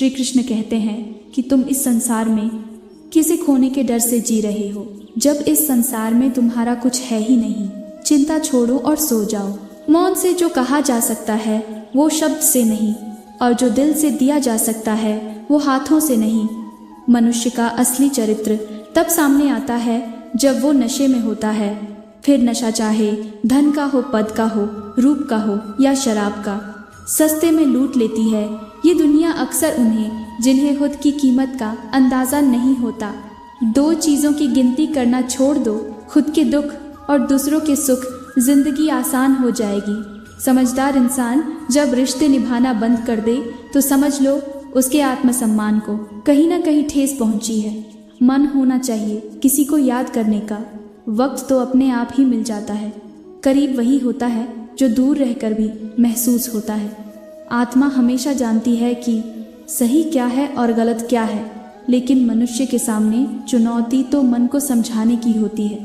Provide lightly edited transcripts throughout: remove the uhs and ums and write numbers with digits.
श्री कृष्ण कहते हैं कि तुम इस संसार में किसी खोने के डर से जी रहे हो, जब इस संसार में तुम्हारा कुछ है ही नहीं। चिंता छोड़ो और सो जाओ। मौन से जो कहा जा सकता है वो शब्द से नहीं, और जो दिल से दिया जा सकता है वो हाथों से नहीं। मनुष्य का असली चरित्र तब सामने आता है जब वो नशे में होता है। फिर नशा चाहे धन का हो, पद का हो, रूप का हो या शराब का, सस्ते में लूट लेती है ये दुनिया अक्सर उन्हें जिन्हें खुद की कीमत का अंदाज़ा नहीं होता। दो चीज़ों की गिनती करना छोड़ दो, खुद के दुख और दूसरों के सुख, जिंदगी आसान हो जाएगी। समझदार इंसान जब रिश्ते निभाना बंद कर दे तो समझ लो उसके आत्मसम्मान को कहीं ना कहीं ठेस पहुंची है। मन होना चाहिए किसी को याद करने का, वक्त तो अपने आप ही मिल जाता है। करीब वही होता है जो दूर रहकर भी महसूस होता है। आत्मा हमेशा जानती है कि सही क्या है और गलत क्या है, लेकिन मनुष्य के सामने चुनौती तो मन को समझाने की होती है।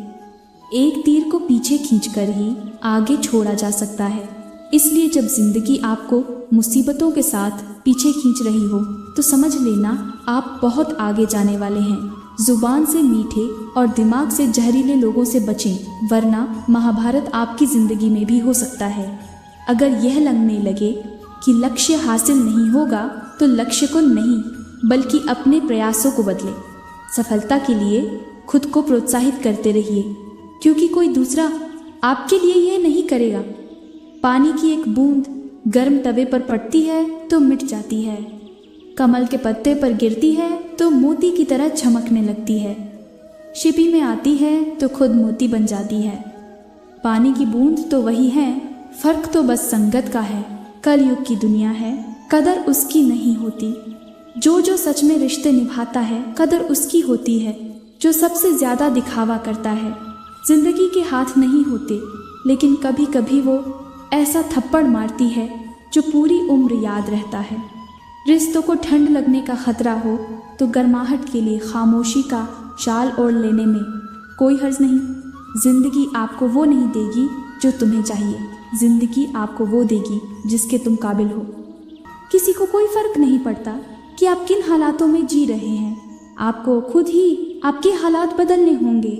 एक तीर को पीछे खींचकर ही आगे छोड़ा जा सकता है। इसलिए जब जिंदगी आपको मुसीबतों के साथ पीछे खींच रही हो तो समझ लेना आप बहुत आगे जाने वाले हैं। जुबान से मीठे और दिमाग से जहरीले लोगों से बचें, वरना महाभारत आपकी जिंदगी में भी हो सकता है। अगर यह लगने लगे कि लक्ष्य हासिल नहीं होगा तो लक्ष्य को नहीं बल्कि अपने प्रयासों को बदलें। सफलता के लिए खुद को प्रोत्साहित करते रहिए, क्योंकि कोई दूसरा आपके लिए यह नहीं करेगा। पानी की एक बूंद गर्म तवे पर पड़ती है तो मिट जाती है, कमल के पत्ते पर गिरती है तो मोती की तरह चमकने लगती है, शिपी में आती है तो खुद मोती बन जाती है। पानी की बूंद तो वही है, फर्क तो बस संगत का है। कलयुग की दुनिया है, कदर उसकी नहीं होती। जो सच में रिश्ते निभाता है कदर उसकी होती है। जो सबसे ज्यादा दिखावा करता है जिंदगी के हाथ नहीं होते, लेकिन कभी कभी वो ऐसा थप्पड़ मारती है जो पूरी उम्र याद रहता है। रिश्तों को ठंड लगने का खतरा हो तो गर्माहट के लिए खामोशी का शाल ओढ़ लेने में कोई हर्ज नहीं। जिंदगी आपको वो नहीं देगी जो तुम्हें चाहिए, जिंदगी आपको वो देगी जिसके तुम काबिल हो। किसी को कोई फर्क नहीं पड़ता कि आप किन हालातों में जी रहे हैं, आपको खुद ही आपके हालात बदलने होंगे।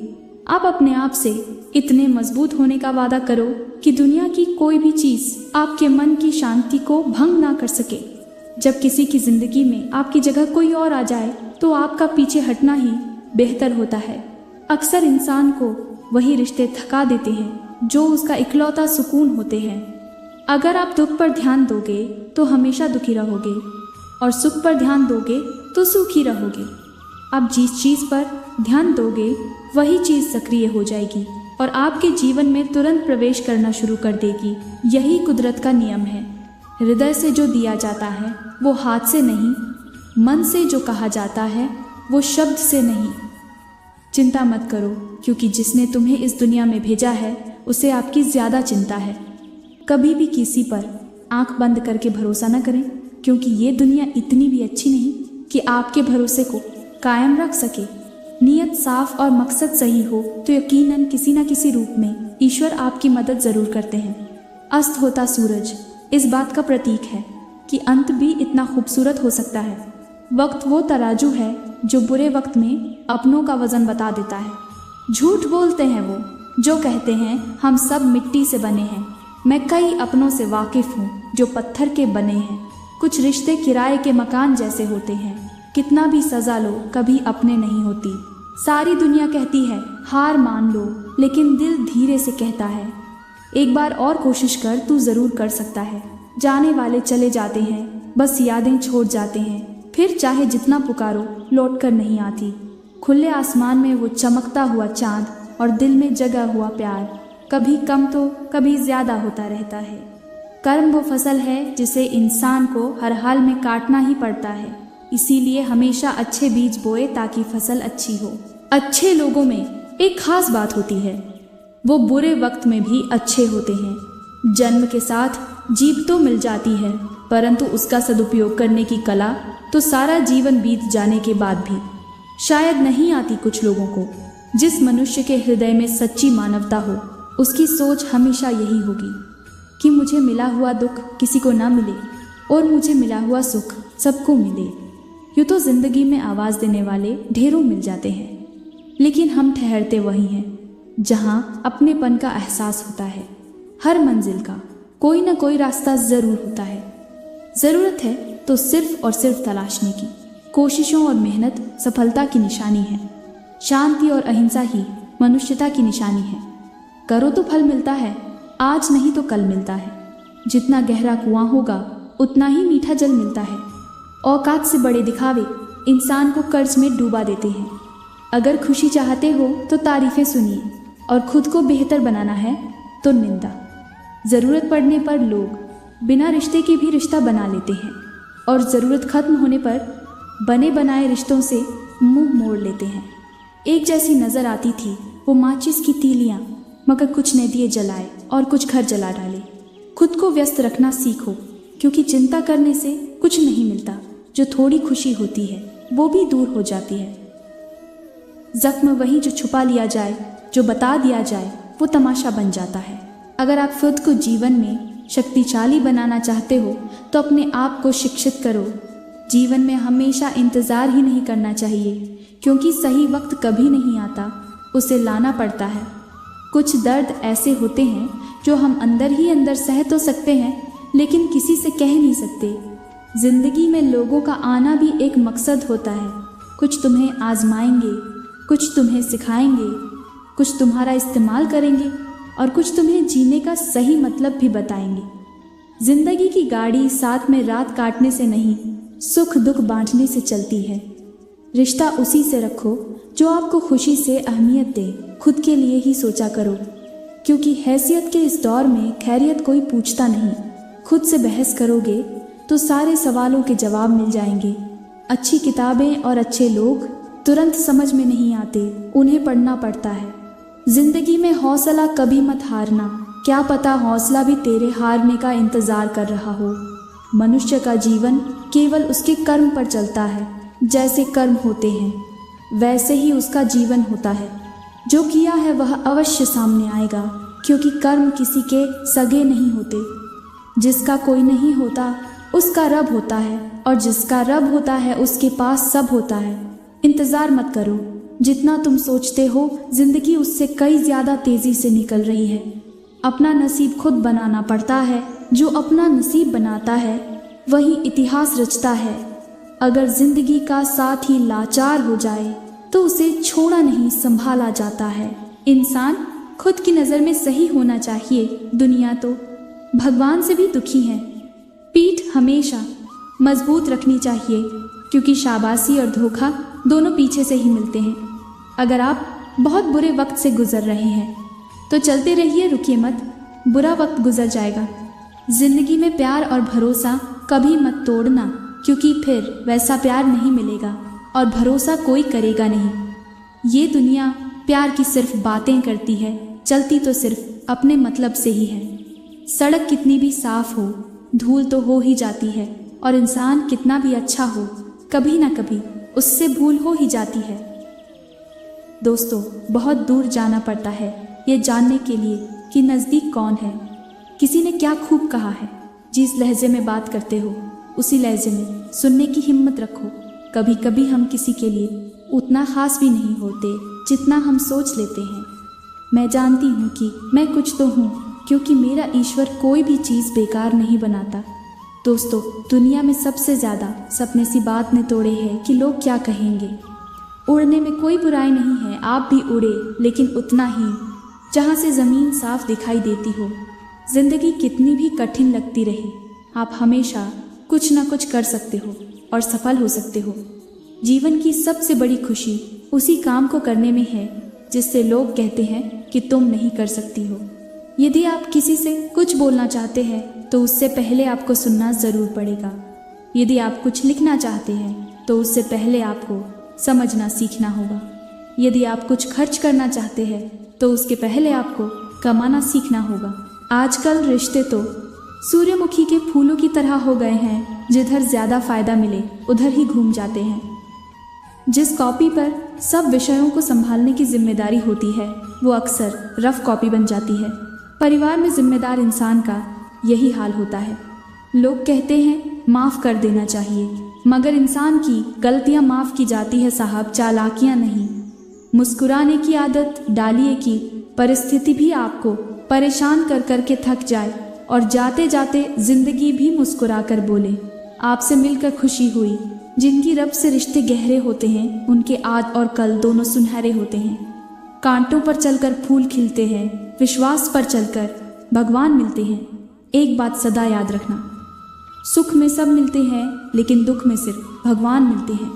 आप अपने आप से इतने मजबूत होने का वादा करो कि दुनिया की कोई भी चीज आपके मन की शांति को भंग ना कर सके। जब किसी की जिंदगी में आपकी जगह कोई और आ जाए तो आपका पीछे हटना ही बेहतर होता है। अक्सर इंसान को वही रिश्ते थका देते हैं जो उसका इकलौता सुकून होते हैं। अगर आप दुख पर ध्यान दोगे तो हमेशा दुखी रहोगे, और सुख पर ध्यान दोगे तो सुखी रहोगे। आप जिस चीज पर ध्यान दोगे वही चीज सक्रिय हो जाएगी और आपके जीवन में तुरंत प्रवेश करना शुरू कर देगी। यही कुदरत का नियम है। हृदय से जो दिया जाता है वो हाथ से नहीं, मन से जो कहा जाता है वो शब्द से नहीं। चिंता मत करो, क्योंकि जिसने तुम्हें इस दुनिया में भेजा है उसे आपकी ज्यादा चिंता है। कभी भी किसी पर आंख बंद करके भरोसा न करें, क्योंकि ये दुनिया इतनी भी अच्छी नहीं कि आपके भरोसे को कायम रख सके। नीयत साफ और मकसद सही हो तो यकीनन किसी न किसी रूप में ईश्वर आपकी मदद जरूर करते हैं। अस्त होता सूरज इस बात का प्रतीक है कि अंत भी इतना खूबसूरत हो सकता है। वक्त वो तराजू है जो बुरे वक्त में अपनों का वजन बता देता है। झूठ बोलते हैं वो जो कहते हैं हम सब मिट्टी से बने हैं। मैं कई अपनों से वाकिफ हूँ जो पत्थर के बने हैं। कुछ रिश्ते किराए के मकान जैसे होते हैं, कितना भी सजा लो कभी अपने नहीं होती। सारी दुनिया कहती है हार मान लो, लेकिन दिल धीरे से कहता है एक बार और कोशिश कर, तू जरूर कर सकता है। जाने वाले चले जाते हैं, बस यादें छोड़ जाते हैं, फिर चाहे जितना पुकारो लौट कर नहीं आती। खुले आसमान में वो चमकता हुआ चांद और दिल में जगा हुआ प्यार कभी कम तो कभी ज्यादा होता रहता है। कर्म वो फसल है जिसे इंसान को हर हाल में काटना ही पड़ता है। इसीलिए हमेशा अच्छे बीज बोए ताकि फसल अच्छी हो। अच्छे लोगों में एक खास बात होती है, वो बुरे वक्त में भी अच्छे होते हैं। जन्म के साथ जीभ तो मिल जाती है, परंतु उसका सदुपयोग करने की कला तो सारा जीवन बीत जाने के बाद भी शायद नहीं आती कुछ लोगों को। जिस मनुष्य के हृदय में सच्ची मानवता हो उसकी सोच हमेशा यही होगी कि मुझे मिला हुआ दुख किसी को ना मिले और मुझे मिला हुआ सुख सबको मिले। यूँ तो जिंदगी में आवाज़ देने वाले ढेरों मिल जाते हैं, लेकिन हम ठहरते वहीं हैं जहाँ अपनेपन का एहसास होता है। हर मंजिल का कोई ना कोई रास्ता ज़रूर होता है। ज़रूरत है तो सिर्फ और सिर्फ तलाशने की। कोशिशों और मेहनत सफलता की निशानी है। शांति और अहिंसा ही मनुष्यता की निशानी है। करो तो फल मिलता है, आज नहीं तो कल मिलता है। जितना गहरा कुआं होगा उतना ही मीठा जल मिलता है। औकात से बड़े दिखावे इंसान को कर्ज में डूबा देते हैं। अगर खुशी चाहते हो तो तारीफ़ें सुनिए, और खुद को बेहतर बनाना है तो निंदा। ज़रूरत पड़ने पर लोग बिना रिश्ते के भी रिश्ता बना लेते हैं, और ज़रूरत ख़त्म होने पर बने बनाए रिश्तों से मुंह मोड़ लेते हैं। एक जैसी नज़र आती थी वो माचिस की तीलियाँ, मगर कुछ ने दिए जलाए और कुछ घर जला डाले। खुद को व्यस्त रखना सीखो, क्योंकि चिंता करने से कुछ नहीं मिलता। जो थोड़ी खुशी होती है वो भी दूर हो जाती है। जख्म वही जो छुपा लिया जाए, जो बता दिया जाए वो तमाशा बन जाता है। अगर आप खुद को जीवन में शक्तिशाली बनाना चाहते हो तो अपने आप को शिक्षित करो। जीवन में हमेशा इंतज़ार ही नहीं करना चाहिए, क्योंकि सही वक्त कभी नहीं आता, उसे लाना पड़ता है। कुछ दर्द ऐसे होते हैं जो हम अंदर ही अंदर सह तो सकते हैं, लेकिन किसी से कह नहीं सकते। जिंदगी में लोगों का आना भी एक मकसद होता है। कुछ तुम्हें आजमाएंगे, कुछ तुम्हें सिखाएंगे, कुछ तुम्हारा इस्तेमाल करेंगे, और कुछ तुम्हें जीने का सही मतलब भी बताएंगे। जिंदगी की गाड़ी साथ में रात काटने से नहीं, सुख दुख बांटने से चलती है। रिश्ता उसी से रखो जो आपको खुशी से अहमियत दे। खुद के लिए ही सोचा करो, क्योंकि हैसियत के इस दौर में खैरियत कोई पूछता नहीं। खुद से बहस करोगे तो सारे सवालों के जवाब मिल जाएंगे। अच्छी किताबें और अच्छे लोग तुरंत समझ में नहीं आते, उन्हें पढ़ना पड़ता है। जिंदगी में हौसला कभी मत हारना, क्या पता हौसला भी तेरे हारने का इंतज़ार कर रहा हो। मनुष्य का जीवन केवल उसके कर्म पर चलता है। जैसे कर्म होते हैं वैसे ही उसका जीवन होता है। जो किया है वह अवश्य सामने आएगा, क्योंकि कर्म किसी के सगे नहीं होते। जिसका कोई नहीं होता उसका रब होता है, और जिसका रब होता है उसके पास सब होता है। इंतज़ार मत करो, जितना तुम सोचते हो जिंदगी उससे कई ज़्यादा तेज़ी से निकल रही है। अपना नसीब खुद बनाना पड़ता है। जो अपना नसीब बनाता है वही इतिहास रचता है। अगर जिंदगी का साथ ही लाचार हो जाए तो उसे छोड़ा नहीं संभाला जाता है। इंसान खुद की नज़र में सही होना चाहिए, दुनिया तो भगवान से भी दुखी है। पीठ हमेशा मजबूत रखनी चाहिए, क्योंकि शाबाशी और धोखा दोनों पीछे से ही मिलते हैं। अगर आप बहुत बुरे वक्त से गुजर रहे हैं तो चलते रहिए, रुकिए मत, बुरा वक्त गुजर जाएगा। जिंदगी में प्यार और भरोसा कभी मत तोड़ना, क्योंकि फिर वैसा प्यार नहीं मिलेगा और भरोसा कोई करेगा नहीं। ये दुनिया प्यार की सिर्फ बातें करती है, चलती तो सिर्फ अपने मतलब से ही है। सड़क कितनी भी साफ हो, धूल तो हो ही जाती है, और इंसान कितना भी अच्छा हो, कभी ना कभी उससे भूल हो ही जाती है। दोस्तों, बहुत दूर जाना पड़ता है ये जानने के लिए कि नज़दीक कौन है। किसी ने क्या खूब कहा है, जिस लहजे में बात करते हो उसी लहजे में सुनने की हिम्मत रखो। कभी कभी हम किसी के लिए उतना ख़ास भी नहीं होते जितना हम सोच लेते हैं। मैं जानती हूँ कि मैं कुछ तो हूँ, क्योंकि मेरा ईश्वर कोई भी चीज़ बेकार नहीं बनाता। दोस्तों, दुनिया में सबसे ज़्यादा सपने सी बात ने तोड़े हैं कि लोग क्या कहेंगे। उड़ने में कोई बुराई नहीं है, आप भी उड़े, लेकिन उतना ही जहाँ से ज़मीन साफ दिखाई देती हो। ज़िंदगी कितनी भी कठिन लगती रहे, आप हमेशा कुछ ना कुछ कर सकते हो और सफल हो सकते हो। जीवन की सबसे बड़ी खुशी उसी काम को करने में है जिससे लोग कहते हैं कि तुम नहीं कर सकती हो। यदि आप किसी से कुछ बोलना चाहते हैं तो उससे पहले आपको सुनना ज़रूर पड़ेगा। यदि आप कुछ लिखना चाहते हैं तो उससे पहले आपको समझना सीखना होगा। यदि आप कुछ खर्च करना चाहते हैं तो उसके पहले आपको कमाना सीखना होगा। आजकल रिश्ते तो सूर्यमुखी के फूलों की तरह हो गए हैं, जिधर ज़्यादा फ़ायदा मिले उधर ही घूम जाते हैं। जिस कॉपी पर सब विषयों को संभालने की जिम्मेदारी होती है वो अक्सर रफ कॉपी बन जाती है। परिवार में जिम्मेदार इंसान का यही हाल होता है। लोग कहते हैं माफ़ कर देना चाहिए, मगर इंसान की गलतियां माफ़ की जाती है साहब, चालाकियां नहीं। मुस्कुराने की आदत डालिए कि परिस्थिति भी आपको परेशान कर कर के थक जाए और जाते जाते जिंदगी भी मुस्कुरा कर बोले, आपसे मिलकर खुशी हुई। जिनकी रब से रिश्ते गहरे होते हैं उनके आज और कल दोनों सुनहरे होते हैं। कांटों पर चलकर फूल खिलते हैं, विश्वास पर चलकर भगवान मिलते हैं। एक बात सदा याद रखना, सुख में सब मिलते हैं लेकिन दुख में सिर्फ भगवान मिलते हैं।